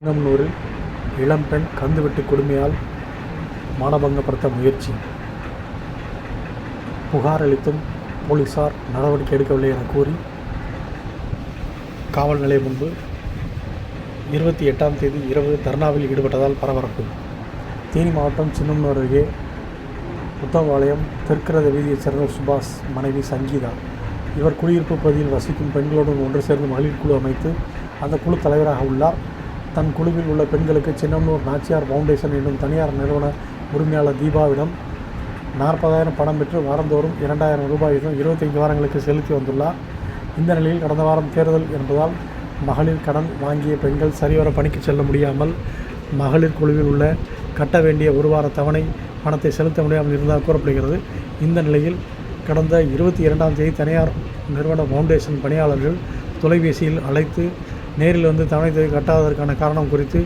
சின்னமனூரில் இளம்பெண் கந்துவட்டி கொடுமையால் மானபங்கப்படுத்த முயற்சி. புகார் அளித்தும் போலீசார் நடவடிக்கை எடுக்கவில்லை என கூறி காவல் நிலையம் முன்பு 28ஆம் தேதி இரவு தர்ணாவில் ஈடுபட்டதால் பரபரப்பு. தேனி மாவட்டம் சின்னமனூர் அருகே புத்தகவாளையம் தெற்கரத வீதியைச் சேர்ந்த சுபாஷ் மனைவி சங்கீதா. இவர் குடியிருப்பு பகுதியில் வசிக்கும் பெண்களுடன் ஒன்று சேர்ந்து மகளிர் குழு அமைத்து அந்த குழு தலைவராக உள்ளார். தன் குழுவில் உள்ள பெண்களுக்கு சின்னமனூர் நாச்சியார் ஃபவுண்டேஷன் என்னும் தனியார் நிறுவன உரிமையாளர் தீபாவிடம் 40,000 பணம் பெற்று வாரந்தோறும் 2,000 ரூபாய் வீதம் 25 வாரங்களுக்கு செலுத்தி வந்துள்ளார். இந்த நிலையில் கடந்த வாரம் தேர்தல் என்பதால் மகளிர் கடன் வாங்கிய பெண்கள் சரிவர பணிக்கு செல்ல முடியாமல் மகளிர் குழுவில் உள்ள கட்ட வேண்டிய ஒரு வார தவணை பணத்தை செலுத்த முடியாமல் இருந்ததாக கூறப்படுகிறது. இந்த நிலையில் கடந்த 22ஆம் தேதி தனியார் நிறுவன ஃபவுண்டேஷன் பணியாளர்கள் தொலைபேசியில் அழைத்து நேரில் வந்து தவணை தொகை கட்டாததற்கான காரணம் குறித்து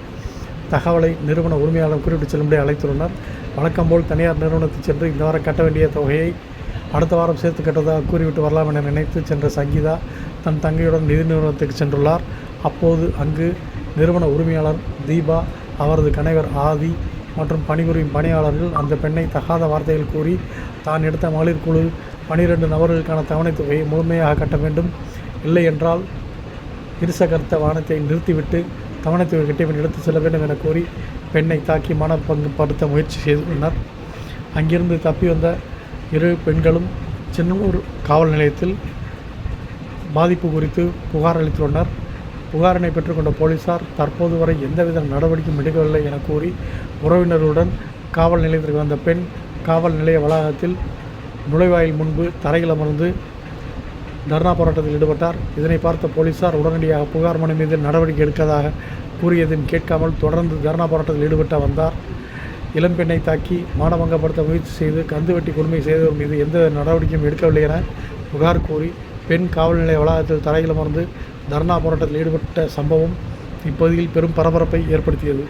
தகவலை நிறுவன உரிமையாளர் குறிப்பிட்டு செல்லும்படி அழைத்துள்ளனர். வழக்கம்போல் தனியார் நிறுவனத்துக்கு சென்று இந்த வாரம் கட்ட வேண்டிய தொகையை அடுத்த வாரம் சேர்த்து கட்டுவதாக கூறிவிட்டு வரலாம் என நினைத்து சென்ற சங்கீதா தன் தங்கையுடன் நிதி நிறுவனத்துக்கு சென்றுள்ளார். அப்போது அங்கு நிறுவன உரிமையாளர் தீபா, அவரது கணவர் ஆதி மற்றும் பணிபுரியும் பணியாளர்கள் அந்த பெண்ணை தகாத வார்த்தைகள் கூறி தான் எடுத்த மகளிர் குழு 12 நபர்களுக்கான தவணை தொகையை முழுமையாக கட்ட வேண்டும், இல்லை என்றால் இருசக்கர வாகனத்தை நிறுத்திவிட்டு தவணை தொகை கட்டியவன் எடுத்து செல்ல வேண்டும் என கூறி பெண்ணை தாக்கி மானபங்கப்படுத்த முயற்சி செய்துள்ளனர். அங்கிருந்து தப்பி வந்த இரு பெண்களும் சின்னமனூர் காவல் நிலையத்தில் பாதிப்பு குறித்து புகார் அளித்துள்ளனர். புகாரினை பெற்றுக்கொண்ட போலீசார் தற்போது வரை எந்தவித நடவடிக்கையும் எடுக்கவில்லை என கூறி உறவினர்களுடன் காவல் நிலையத்திற்கு வந்த பெண் காவல் நிலைய வளாகத்தில் நுழைவாயில் முன்பு தரையில் அமர்ந்து தர்ணா போராட்டத்தில் ஈடுபட்டார். இதனை பார்த்த போலீசார் உடனடியாக புகார் மனு மீது நடவடிக்கை எடுக்கதாக கூறியதையும் கேட்காமல் தொடர்ந்து தர்ணா போராட்டத்தில் ஈடுபட்டு வந்தார். இளம்பெண்ணை தாக்கி மானபங்கப்படுத்த முயற்சி செய்து கந்துவட்டி கொடுமை செய்தவர் மீது எந்த நடவடிக்கையும் எடுக்கவில்லை என புகார் கூறி பெண் காவல் நிலைய வளாகத்தில் தரையில் அமர்ந்து தர்ணா போராட்டத்தில் ஈடுபட்ட சம்பவம் இப்பகுதியில் பெரும் பரபரப்பை ஏற்படுத்தியது.